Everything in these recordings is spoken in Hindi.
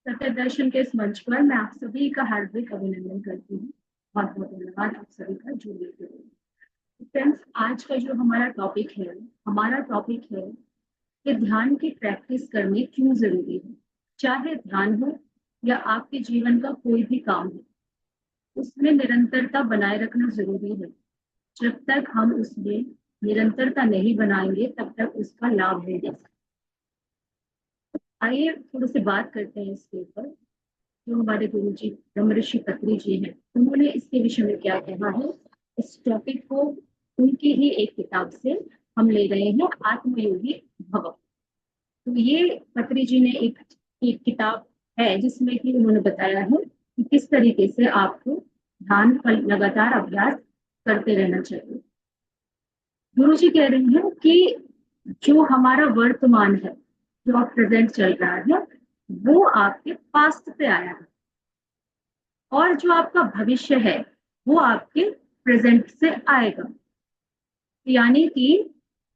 सत्य दर्शन के इस मंच पर मैं आप सभी का हार्दिक अभिनंदन करती हूँ। बहुत बहुत धन्यवाद आप सभी का जुड़ने के लिए। फ्रेंड्स, आज का जो हमारा टॉपिक है कि ध्यान की प्रैक्टिस करनी क्यों जरूरी है। चाहे ध्यान हो या आपके जीवन का कोई भी काम हो, उसमें निरंतरता बनाए रखना जरूरी है। जब तक हम उसमें निरंतरता नहीं बनाएंगे तब तक उसका लाभ नहीं दे सकते। आइए थोड़ी सी बात करते हैं इसके ऊपर। जो हमारे गुरु जी ब्रह्म ऋषि पत्री जी हैं, उन्होंने इसके विषय में क्या कहा है। इस टॉपिक को उनकी ही एक किताब से हम ले रहे हैं, आत्मयोगी भव। तो ये पत्री जी ने एक किताब है जिसमें कि उन्होंने बताया है कि किस तरीके से आपको ध्यान का लगातार अभ्यास करते रहना चाहिए। गुरु जी कह रहे हैं कि जो हमारा वर्तमान है, जो आप प्रेजेंट चल रहा है, वो आपके पास्ट से आया है, और जो आपका भविष्य है वो आपके प्रेजेंट से आएगा। यानी कि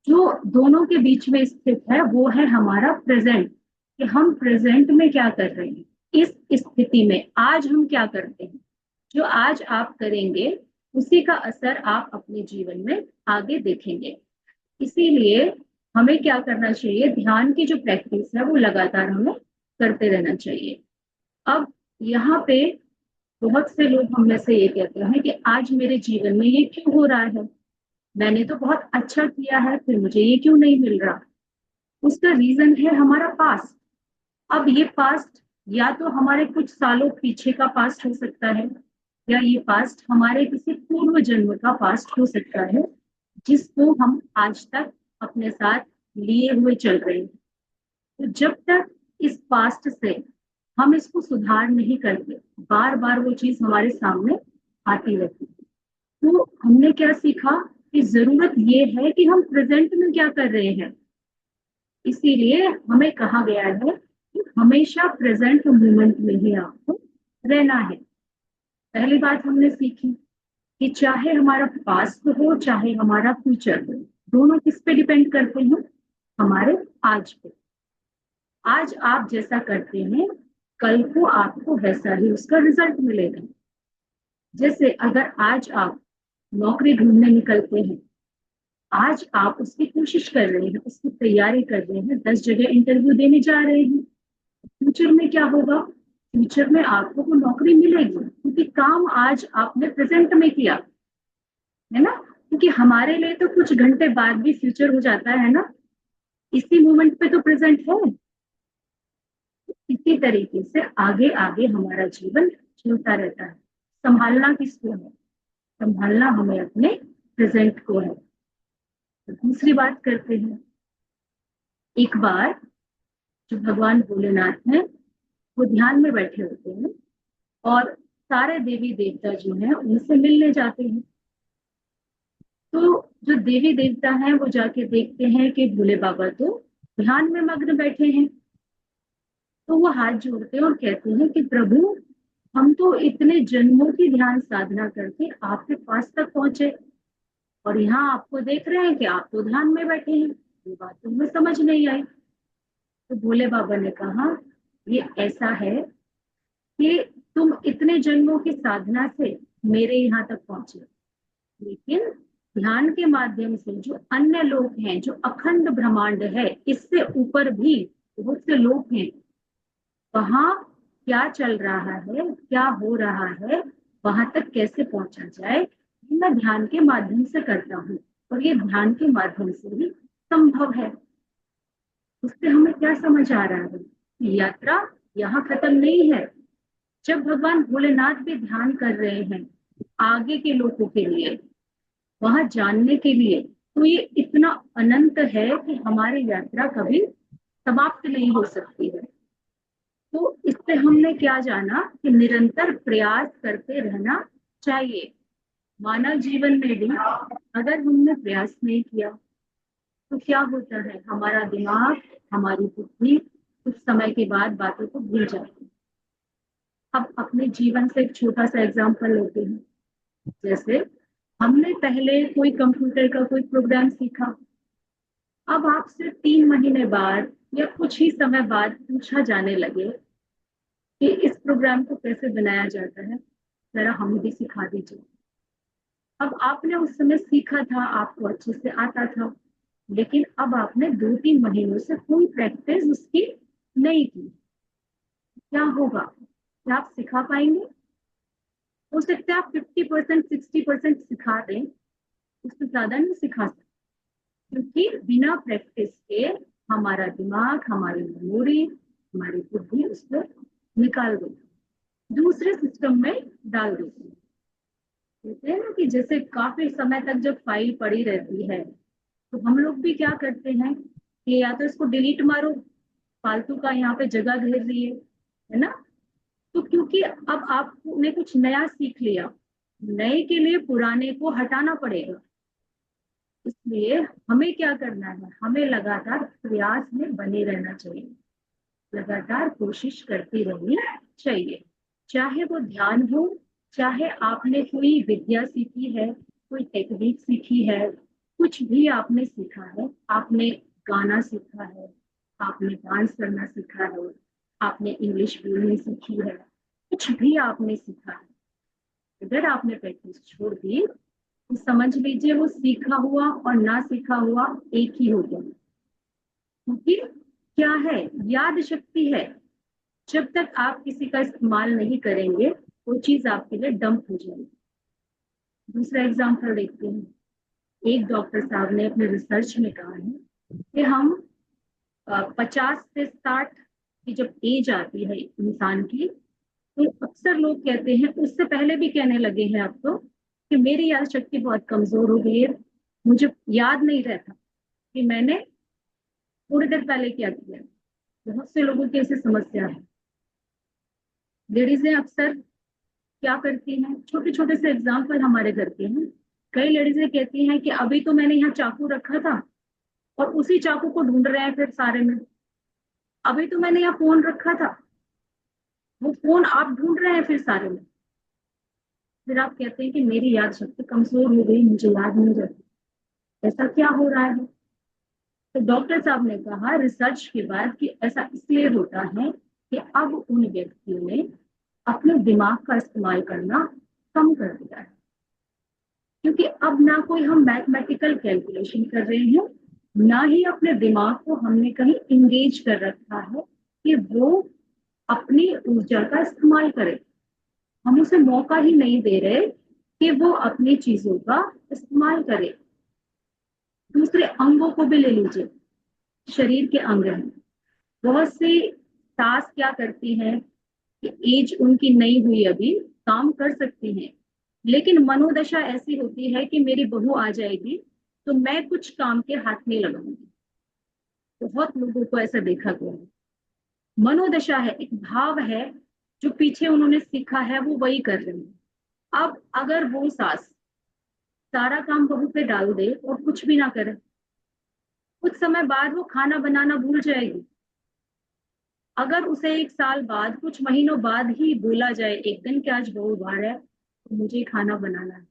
जो दोनों के बीच में स्थित है वो है हमारा प्रेजेंट, कि हम प्रेजेंट में क्या कर रहे हैं। इस स्थिति में आज हम क्या करते हैं, जो आज आप करेंगे उसी का असर आप अपने जीवन में आगे देखेंगे। इसीलिए हमें क्या करना चाहिए, ध्यान की जो प्रैक्टिस है वो लगातार हमें करते रहना चाहिए। अब यहाँ पे बहुत से लोग हम में से ये कहते हैं कि आज मेरे जीवन में ये क्यों हो रहा है, मैंने तो बहुत अच्छा किया है, फिर मुझे ये क्यों नहीं मिल रहा। उसका रीजन है हमारा पास्ट। अब ये पास्ट या तो हमारे कुछ सालों पीछे का पास्ट हो सकता है, या ये पास्ट हमारे किसी पूर्व जन्म का पास्ट हो सकता है, जिसको हम आज तक अपने साथ लिए हुए चल रहे हैं। तो जब तक इस पास्ट से हम इसको सुधार नहीं करते, बार बार वो चीज हमारे सामने आती रहती है। तो हमने क्या सीखा कि जरूरत ये है कि हम प्रेजेंट में क्या कर रहे हैं। इसीलिए हमें कहा गया है कि हमेशा प्रेजेंट मोमेंट में ही आपको रहना है। पहली बात हमने सीखी कि चाहे हमारा पास्ट हो चाहे हमारा फ्यूचर हो, दोनों किस पे डिपेंड करते हैं, हमारे आज पे। आज आप जैसा करते हैं, कल को आपको वैसा ही उसका रिजल्ट मिलेगा। जैसे अगर आज आप नौकरी ढूंढने निकलते हैं, आज आप उसकी कोशिश कर रहे हैं, उसकी तैयारी कर रहे हैं, 10 जगह इंटरव्यू देने जा रहे हैं। फ्यूचर में क्या होगा, फ्यूचर में आपको वो नौकरी मिलेगी, क्योंकि काम आज आपने प्रेजेंट में किया है ना। क्योंकि हमारे लिए तो कुछ घंटे बाद भी फ्यूचर हो जाता है ना, इसी मोमेंट पे तो प्रेजेंट है। इसी तरीके से आगे आगे हमारा जीवन चलता रहता है। संभालना किसको है, संभालना हमें अपने प्रेजेंट को है। तो दूसरी बात करते हैं। एक बार जो भगवान भोलेनाथ हैं, वो ध्यान में बैठे होते हैं और सारे देवी देवता जो हैं उनसे मिलने जाते हैं। तो जो देवी देवता हैं वो जाके देखते हैं कि भोले बाबा तो ध्यान में मग्न बैठे हैं। तो वो हाथ जोड़ते हैं और कहते हैं कि प्रभु, हम तो इतने जन्मों की ध्यान साधना करके आपके पास तक पहुंचे, और यहाँ आपको देख रहे हैं कि आप तो ध्यान में बैठे हैं। ये बात तो हमें समझ नहीं आई। तो भोले बाबा ने कहा, ये ऐसा है कि तुम इतने जन्मों की साधना से मेरे यहाँ तक पहुंचे, लेकिन ध्यान के माध्यम से जो अन्य लोग हैं, जो अखंड ब्रह्मांड है, इससे ऊपर भी बहुत से लोग हैं, वहां क्या चल रहा है, क्या हो रहा है, वहां तक कैसे पहुंचा जाए, ये मैं ध्यान के माध्यम से करता हूँ। और ये ध्यान के माध्यम से ही संभव है। उससे हमें क्या समझ आ रहा है, यात्रा यहाँ खत्म नहीं है। जब भगवान भोलेनाथ भी ध्यान कर रहे हैं आगे के लोगों के लिए, वहां जानने के लिए, तो ये इतना अनंत है कि हमारी यात्रा कभी समाप्त नहीं हो सकती है। तो इससे हमने क्या जाना कि निरंतर प्रयास करते रहना चाहिए। मानव जीवन में भी अगर हमने प्रयास नहीं किया तो क्या होता है, हमारा दिमाग, हमारी बुद्धि कुछ समय के बाद बातों को भूल जाती है। अब अपने जीवन से एक छोटा सा एग्जाम्पल लेते हैं। जैसे हमने पहले कोई कंप्यूटर का कोई प्रोग्राम सीखा, अब आपसे 3 महीने बाद या कुछ ही समय बाद पूछा जाने लगे कि इस प्रोग्राम को कैसे बनाया जाता है, जरा हमें भी सिखा दीजिए। अब आपने उस समय सीखा था, आपको अच्छे से आता था, लेकिन अब आपने 2-3 महीनों से कोई प्रैक्टिस उसकी नहीं की। क्या होगा? क्या आप सिखा पाएंगे? हो सकता है आप 50% 60% सिखा दें, उससे ज्यादा नहीं सिखा सकते, क्योंकि बिना प्रैक्टिस के हमारा दिमाग, हमारी मेमोरी, हमारी बुद्धि उसको निकाल देती, दूसरे सिस्टम में डाल देती है। कहते हैं ना कि जैसे काफी समय तक जब फाइल पड़ी रहती है, तो हम लोग भी क्या करते हैं कि या तो इसको डिलीट मारो, फालतू का यहाँ पे जगह घेर रही है ना। तो क्योंकि अब आपने कुछ नया सीख लिया, नए के लिए पुराने को हटाना पड़ेगा। इसलिए हमें क्या करना है, हमें लगातार प्रयास में बने रहना चाहिए, लगातार कोशिश करती रहनी चाहिए। चाहे वो ध्यान हो, चाहे आपने कोई विद्या सीखी है, कोई टेक्निक सीखी है, कुछ भी आपने सीखा है, आपने गाना सीखा है, आपने डांस करना सीखा है, आपने इंग्लिश बोलनी सीखी है, कुछ भी आपने सीखा है, अगर आपने प्रैक्टिस छोड़ दी तो समझ लीजिए वो सीखा हुआ और ना सीखा हुआ एक ही हो गया। क्योंकि क्या है, याद शक्ति है, जब तक आप किसी का इस्तेमाल नहीं करेंगे वो चीज आपके लिए डंप हो जाएगी। दूसरा एग्जाम्पल देखते हैं। एक डॉक्टर साहब ने अपने रिसर्च में कहा है कि हम 50 से 60 की जब एज आती है इंसान की, तो अक्सर लोग कहते हैं, उससे पहले भी कहने लगे हैं अब तो, कि मेरी याद शक्ति बहुत कमजोर हो गई है, मुझे याद नहीं रहता कि मैंने थोड़ी देर पहले क्या किया। बहुत से लोगों की ऐसी समस्या है। लेडीजें अक्सर क्या करती हैं, छोटे छोटे से एग्जाम्पल हमारे घर के हैं। कई लेडीजें कहती हैं कि अभी तो मैंने यहाँ चाकू रखा था और उसी चाकू को ढूंढ रहे हैं फिर सारे में। अभी तो मैंने यहाँ फोन रखा था, वो फोन आप ढूंढ रहे हैं फिर सारे में। फिर आप कहते हैं कि मेरी याद शक्ति कमजोर हो गई, मुझे याद नहीं रहती। ऐसा क्या हो रहा है? तो डॉक्टर साहब ने कहा रिसर्च के बाद कि ऐसा इसलिए होता है कि अब उन व्यक्तियों ने अपने दिमाग का इस्तेमाल करना कम कर दिया है। क्योंकि अब ना कोई हम मैथमेटिकल कैलकुलेशन कर रहे हैं, ना ही अपने दिमाग को हमने कहीं इंगेज कर रखा है कि वो अपनी ऊर्जा का इस्तेमाल करे। हम उसे मौका ही नहीं दे रहे कि वो अपनी चीजों का इस्तेमाल करे। दूसरे अंगों को भी ले लीजिए, शरीर के अंग हैं, बहुत सी सास क्या करती हैं कि एज उनकी नहीं हुई अभी, काम कर सकती हैं, लेकिन मनोदशा ऐसी होती है कि मेरी बहू आ जाएगी तो मैं कुछ काम के हाथ नहीं लगाऊंगी। बहुत लोगों को ऐसा देखा गया है। मनोदशा है, एक भाव है, जो पीछे उन्होंने सीखा है वो वही कर रहे हैं। अब अगर वो सास सारा काम बहू पे डाल दे और कुछ भी ना करे, कुछ समय बाद वो खाना बनाना भूल जाएगी। अगर उसे 1 साल बाद, कुछ महीनों बाद ही बोला जाए एक दिन कि आज बहू बाहर है तो मुझे खाना बनाना है,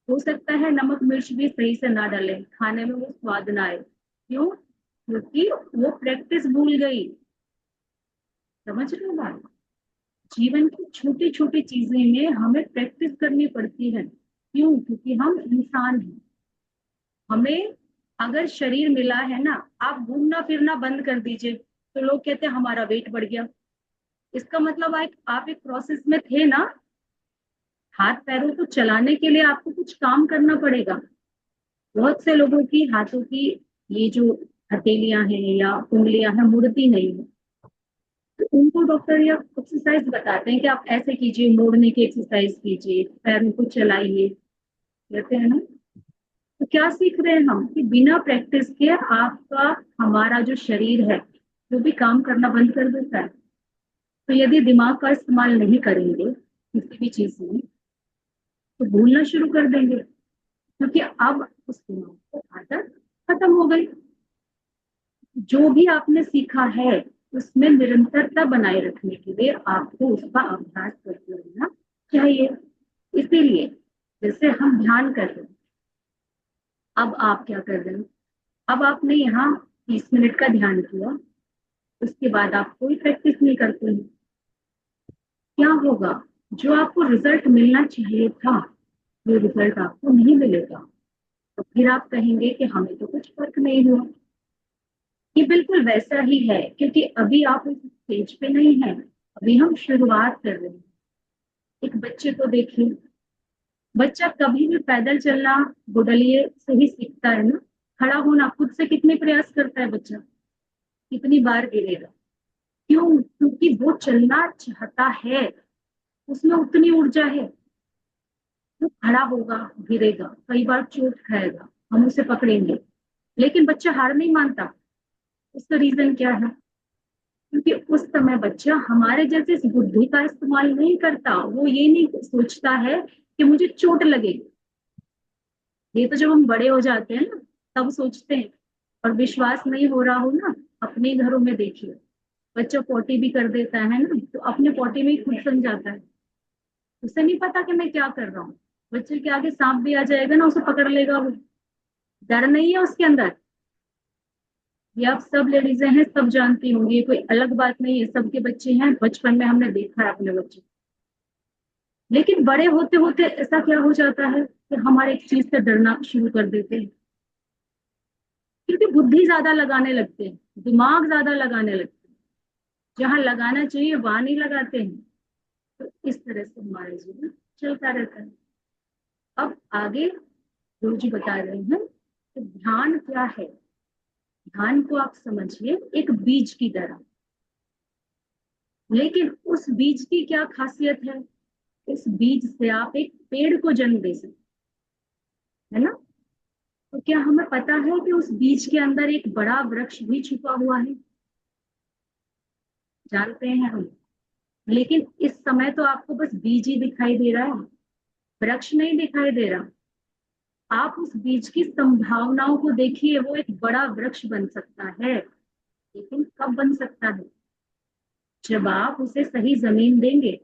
हो सकता है नमक मिर्च भी सही से ना डाले, खाने में वो स्वाद ना आए। क्यों? क्योंकि वो प्रैक्टिस भूल गई। समझ रहे हो बात? जीवन की छोटी छोटी चीजें में हमें प्रैक्टिस करनी पड़ती है। क्यों? क्योंकि हम इंसान हैं। हमें अगर शरीर मिला है ना, आप घूमना फिरना बंद कर दीजिए तो लोग कहते हैं हमारा वेट बढ़ गया। इसका मतलब आप एक प्रोसेस में थे ना। हाथ पैरों को चलाने के लिए आपको कुछ काम करना पड़ेगा। बहुत से लोगों की हाथों की ये जो हथेलियां हैं या उंगलियां हैं मुड़ती नहीं है, तो उनको डॉक्टर या एक्सरसाइज बताते हैं कि आप ऐसे कीजिए, मोड़ने की एक्सरसाइज कीजिए, पैरों को चलाइए, कहते हैं ना। तो क्या सीख रहे हैं हम कि बिना प्रैक्टिस के आपका, हमारा जो शरीर है वो भी काम करना बंद कर देता है। तो यदि दिमाग का इस्तेमाल नहीं करेंगे किसी भी चीज में, तो भूलना शुरू कर देंगे, क्योंकि अब उस दिमाग को आदत खत्म हो गई। जो भी आपने सीखा है उसमें निरंतरता बनाए रखने के लिए आपको उसका अभ्यास करते रहना चाहिए। इसीलिए जैसे हम ध्यान कर रहे हैं, अब आप क्या कर रहे हैं? अब आपने यहाँ 30 मिनट का ध्यान किया, उसके बाद आप कोई प्रैक्टिस नहीं करते हैं, क्या होगा? जो आपको रिजल्ट मिलना चाहिए था वो रिजल्ट आपको नहीं मिलेगा। तो फिर आप कहेंगे कि हमें तो कुछ फर्क नहीं हुआ। ये बिल्कुल वैसा ही है, क्योंकि अभी आप इस स्टेज पे नहीं है, अभी हम शुरुआत कर रहे हैं। एक बच्चे को देखिए, बच्चा कभी भी पैदल चलना गुडलिए से ही सीखता है ना। खड़ा होना खुद से कितने प्रयास करता है बच्चा, कितनी बार गिरेगा। क्यों? क्योंकि वो चलना चाहता है, उसमें उतनी ऊर्जा है। वो खड़ा होगा, गिरेगा, कई बार चोट खाएगा, हम उसे पकड़ेंगे, लेकिन बच्चा हार नहीं मानता। उसका रीजन क्या है? क्योंकि उस समय बच्चा हमारे जैसे इस बुद्धि का इस्तेमाल नहीं करता। वो ये नहीं सोचता है कि मुझे चोट लगेगी। ये तो जब हम बड़े हो जाते हैं ना, तब सोचते हैं। और विश्वास नहीं हो रहा हो ना, अपने घरों में देखिए, बच्चा पोटी भी कर देता है ना, तो अपने पोटी में ही खुद समझाता है। उसे नहीं पता कि मैं क्या कर रहा हूँ। बच्चे के आगे सांप भी आ जाएगा ना, उसे पकड़ लेगा वो। डर नहीं है उसके अंदर। ये आप सब लेडीजें हैं, सब जानती होंगी, ये कोई अलग बात नहीं है। सबके बच्चे हैं, बचपन में हमने देखा है अपने बच्चे। लेकिन बड़े होते होते ऐसा क्या हो जाता है कि हमारे एक चीज से डरना शुरू कर देते हैं, क्योंकि बुद्धि ज्यादा लगाने लगते हैं, दिमाग ज्यादा लगाने लगते हैं। जहां लगाना चाहिए वहां नहीं लगाते हैं। तो इस तरह से हमारा जीवन चलता रहता है। अब आगे गुरु जी बता रहे हैं कि ध्यान क्या है। ध्यान को आप समझिए एक बीज की तरह। लेकिन उस बीज की क्या खासियत है? इस बीज से आप एक पेड़ को जन्म दे सकते, है ना? तो क्या हमें पता है कि उस बीज के अंदर एक बड़ा वृक्ष भी छुपा हुआ है? जानते हैं हम। लेकिन इस समय तो आपको बस बीज ही दिखाई दे रहा है, वृक्ष नहीं दिखाई दे रहा। आप उस बीज की संभावनाओं को देखिए, वो एक बड़ा वृक्ष बन सकता है। लेकिन कब बन सकता है? जब आप उसे सही जमीन देंगे,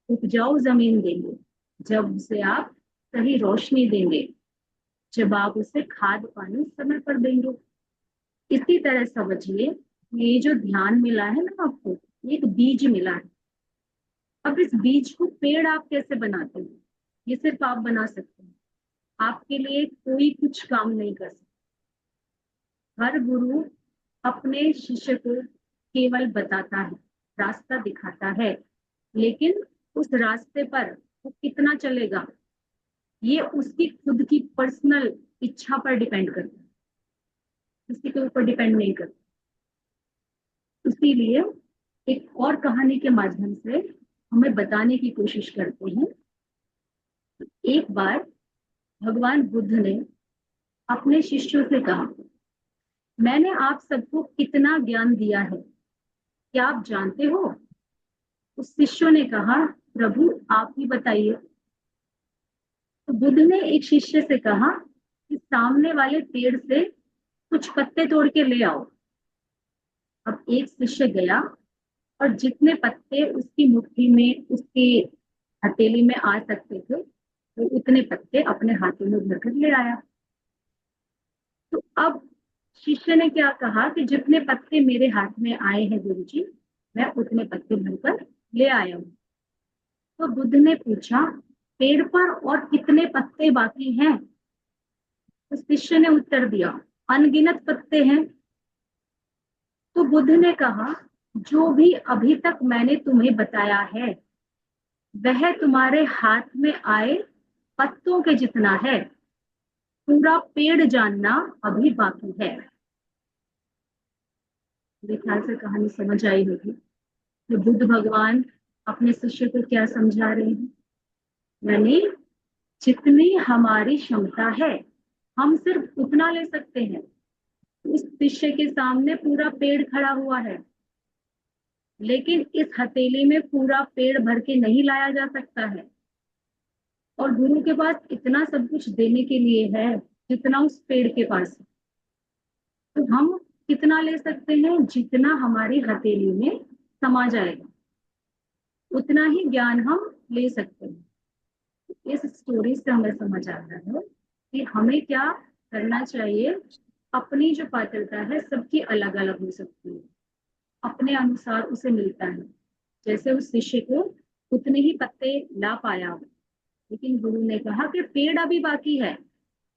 उपजाऊ जमीन देंगे, जब उसे आप सही रोशनी देंगे, जब आप उसे खाद पानी समय पर देंगे। इसी तरह समझिए, ये जो ध्यान मिला है ना आपको, ये एक बीज मिला है। अब इस बीज को पेड़ आप कैसे बनाते हैं? ये सिर्फ आप बना सकते हैं। आपके लिए कोई कुछ काम नहीं कर सकता। हर गुरु अपने शिष्य को केवल बताता है, रास्ता दिखाता है। लेकिन उस रास्ते पर वो कितना चलेगा, ये उसकी खुद की पर्सनल इच्छा पर डिपेंड करता है, किसी के ऊपर डिपेंड नहीं करता। इसीलिए एक और कहानी के माध्यम से हमें बताने की कोशिश करते हैं। एक बार भगवान बुद्ध ने अपने शिष्यों से कहा, मैंने आप सबको कितना ज्ञान दिया है, क्या आप जानते हो? उस शिष्यों ने कहा, प्रभु आप ही बताइए। तो बुद्ध ने एक शिष्य से कहा कि सामने वाले पेड़ से कुछ पत्ते तोड़ के ले आओ। अब एक शिष्य गया और जितने पत्ते उसकी मुट्ठी में, उसकी हथेली में आ सकते थे, वो उतने पत्ते अपने हाथों में भरकर ले आया। तो अब शिष्य ने क्या कहा कि जितने पत्ते मेरे हाथ में आए हैं गुरु जी, मैं उतने पत्ते भरकर ले आया हूँ। तो बुद्ध ने पूछा, पेड़ पर और कितने पत्ते बाकी हैं? तो शिष्य ने उत्तर दिया, अनगिनत पत्ते हैं। तो बुद्ध ने कहा, जो भी अभी तक मैंने तुम्हें बताया है वह तुम्हारे हाथ में आए पत्तों के जितना है। पूरा पेड़ जानना अभी बाकी है। मेरे ख्याल से कहानी समझ आई होगी कि बुद्ध भगवान अपने शिष्य को क्या समझा रहे हैं। यानी जितनी हमारी क्षमता है, हम सिर्फ उतना ले सकते हैं। उस शिष्य के सामने पूरा पेड़ खड़ा हुआ है, लेकिन इस हथेली में पूरा पेड़ भर के नहीं लाया जा सकता है। और गुरु के पास इतना सब कुछ देने के लिए है जितना उस पेड़ के पास है। तो हम कितना ले सकते हैं? जितना हमारी हथेली में समा जाएगा, उतना ही ज्ञान हम ले सकते हैं। इस स्टोरी से हमें समझ आता है कि हमें क्या करना चाहिए। अपनी जो पात्रता है सबकी अलग अलग हो सकती है, अपने अनुसार उसे मिलता है। जैसे उस शिष्य को उतने ही पत्ते ला पाया, लेकिन गुरु ने कहा कि पेड़ अभी बाकी है।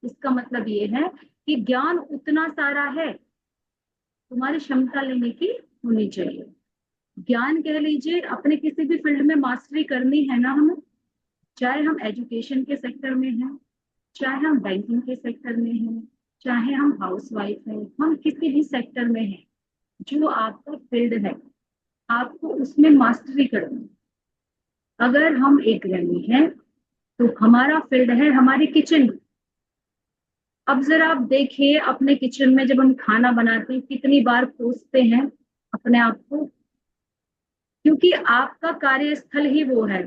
इसका मतलब ये है कि ज्ञान उतना सारा है, तुम्हारी क्षमता लेने की होनी चाहिए। ज्ञान कह लीजिए, अपने किसी भी फील्ड में मास्टरी करनी है ना हमें, चाहे हम एजुकेशन के सेक्टर में हैं, चाहे हम बैंकिंग के सेक्टर में हैं, चाहे हम हाउस वाइफ हैं, हम किसी भी सेक्टर में हैं, जो आपका फील्ड है आपको उसमें मास्टरी करनी है। अगर हम एक गृहिणी हैं तो हमारा फील्ड है हमारी किचन। अब जरा आप देखिए अपने किचन में जब हम खाना बनाते हैं कितनी बार कोसते हैं अपने आप को, क्योंकि आपका कार्यस्थल ही वो है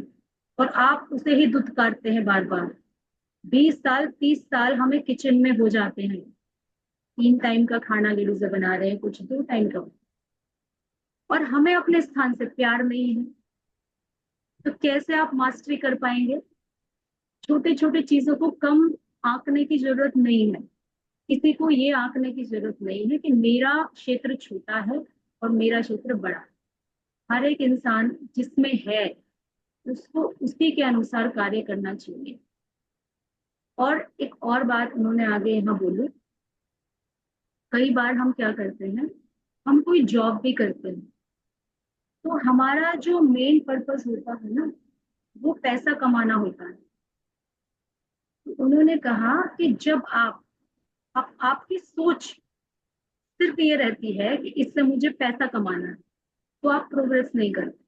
और आप उसे ही दुत्कारते हैं बार बार। 20 साल 30 साल हमें किचन में हो जाते हैं, 3 टाइम का खाना लेडीज बना रहे हैं, कुछ 2 टाइम का, और हमें अपने स्थान से प्यार नहीं है। तो कैसे आप मास्टरी कर पाएंगे? छोटे छोटे चीजों को कम आंकने की जरूरत नहीं है। किसी को ये आंकने की जरूरत नहीं है कि मेरा क्षेत्र छोटा है और मेरा क्षेत्र बड़ा है। हर एक इंसान जिसमें है उसको उसी के अनुसार कार्य करना चाहिए। और एक और बात उन्होंने आगे यहाँ बोली, कई बार हम क्या करते हैं, हम कोई जॉब भी करते हैं तो हमारा जो मेन पर्पस होता है ना, वो पैसा कमाना होता है। तो उन्होंने कहा कि जब आपकी सोच सिर्फ ये रहती है कि इससे मुझे पैसा कमाना है, तो आप प्रोग्रेस नहीं करते।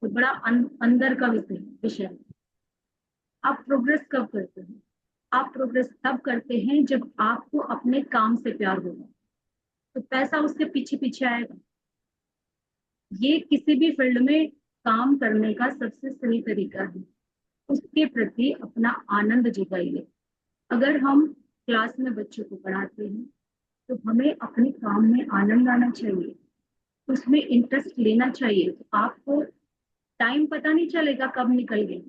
तो बड़ा अंदर का विषय है। आप प्रोग्रेस कब करते हैं? आप प्रोग्रेस तब करते हैं जब आपको अपने काम से प्यार होगा, तो पैसा उसके पीछे पीछे आएगा। ये किसी भी फील्ड में काम करने का सबसे सही तरीका है, उसके प्रति अपना आनंद जगाइए। अगर हम क्लास में बच्चों को पढ़ाते हैं तो हमें अपने काम में आनंद आना चाहिए, उसमें इंटरेस्ट लेना चाहिए। तो आपको टाइम पता नहीं चलेगा कब निकल गया।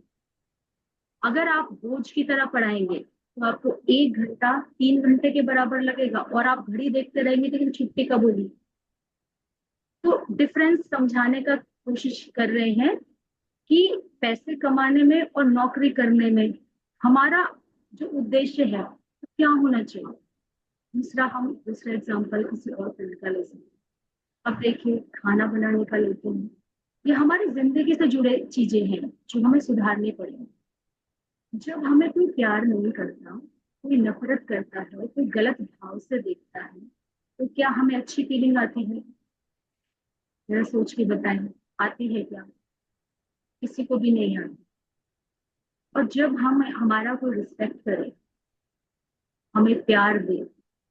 अगर आप बोझ की तरह पढ़ाएंगे तो आपको 1 घंटा 3 घंटे के बराबर लगेगा और आप घड़ी देखते रहेंगे लेकिन छुट्टी कब होगी। तो डिफरेंस समझाने का कोशिश कर रहे हैं कि पैसे कमाने में और नौकरी करने में हमारा जो उद्देश्य है तो क्या होना चाहिए। दूसरा एग्जाम्पल किसी और फील्ड का ले सकते हैं। अब देखिए खाना बनाने का लेते हैं, ये हमारी जिंदगी से जुड़े चीजें हैं जो हमें सुधारनी पड़ेगी। जब हमें कोई प्यार नहीं करता, कोई नफरत करता है, कोई गलत भाव से देखता है, तो क्या हमें अच्छी फीलिंग आती है? जरा सोच के बताएं, आती है क्या? किसी को भी नहीं आती। और जब हम हमारा कोई रिस्पेक्ट करे, हमें प्यार दे,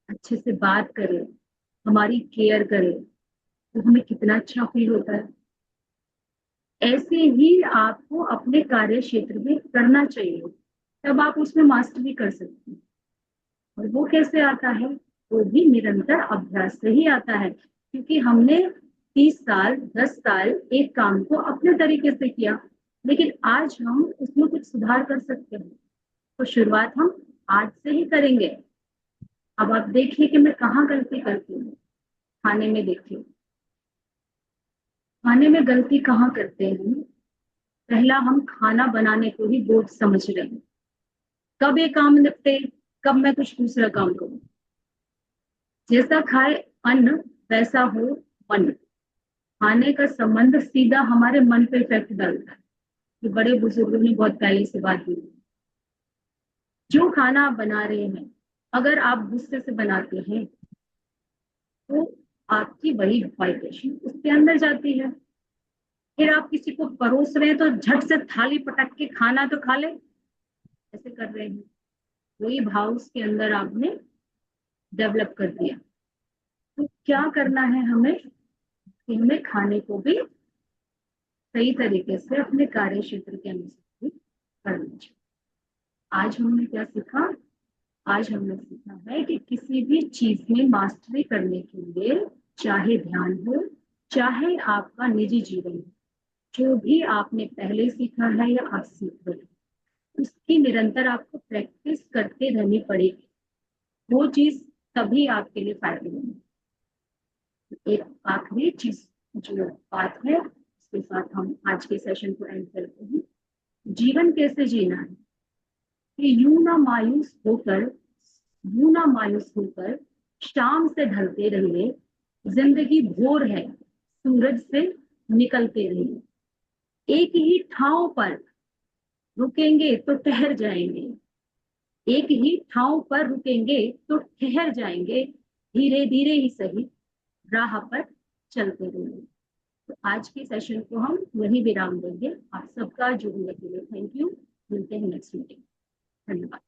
अच्छे से बात करे, हमारी केयर करे, तो हमें कितना अच्छा फील होता है। ऐसे ही आपको अपने कार्य क्षेत्र में करना चाहिए, तब आप उसमें मास्टरी कर सकते हैं। और वो कैसे आता है? वो भी निरंतर अभ्यास से ही आता है, क्योंकि हमने 30 साल 10 साल एक काम को अपने तरीके से किया, लेकिन आज हम उसमें कुछ सुधार कर सकते हैं। तो शुरुआत हम आज से ही करेंगे। अब आप देखिए कि मैं कहाँ गलती करती हूँ। खाने में देखिए, खाने में गलती कहाँ करते हैं? पहला, हम खाना बनाने को ही बोझ समझ रहे हैं। कब ये काम निपटे, कब मैं कुछ दूसरा काम करूं। जैसा खाए अन्न वैसा हो मन। खाने का संबंध सीधा हमारे मन पे इफेक्ट डालता है। ये बड़े बुजुर्गों ने बहुत पहले से बात की। जो खाना आप बना रहे हैं, अगर आप गुस्से से बनाते हैं तो आपकी वही वाइब्रेशन उसके अंदर जाती है। फिर आप किसी को परोस रहे हैं तो झट से थाली पटक के खाना तो खा ले, ऐसे कर रहे हैं, वही भाव उसके अंदर आपने डेवलप कर दिया। तो क्या करना है हमें कि हमें खाने को भी सही तरीके से अपने कार्य क्षेत्र के अनुसार भी करना चाहिए। आज हमने क्या सीखा? आज हमने सीखा है कि किसी भी चीज में मास्टरी करने के लिए, चाहे ध्यान हो, चाहे आपका निजी जीवन हो, जो भी आपने पहले सीखा है या आप सीख रहे हैं, उसकी निरंतर आपको प्रैक्टिस करते रहनी पड़ेगी। वो चीज तभी आपके लिए फायदेमंद है। एक आखिरी चीज जो बात है इसके साथ हम आज के सेशन को एंड करते हैं। जीवन कैसे जीना है कि यूं ना मायूस होकर शाम से ढलते रहिए, जिंदगी भोर है सूरज से निकलते रहिए। एक ही ठाव पर रुकेंगे तो ठहर जाएंगे, एक ही ठाव पर रुकेंगे तो ठहर जाएंगे, धीरे धीरे ही सही राह पर चलते रहेंगे। तो आज के सेशन को हम वही विराम देंगे। आप सबका जुड़ने के लिए थैंक यू। मिलते हैं नेक्स्ट मीटिंग। धन्यवाद।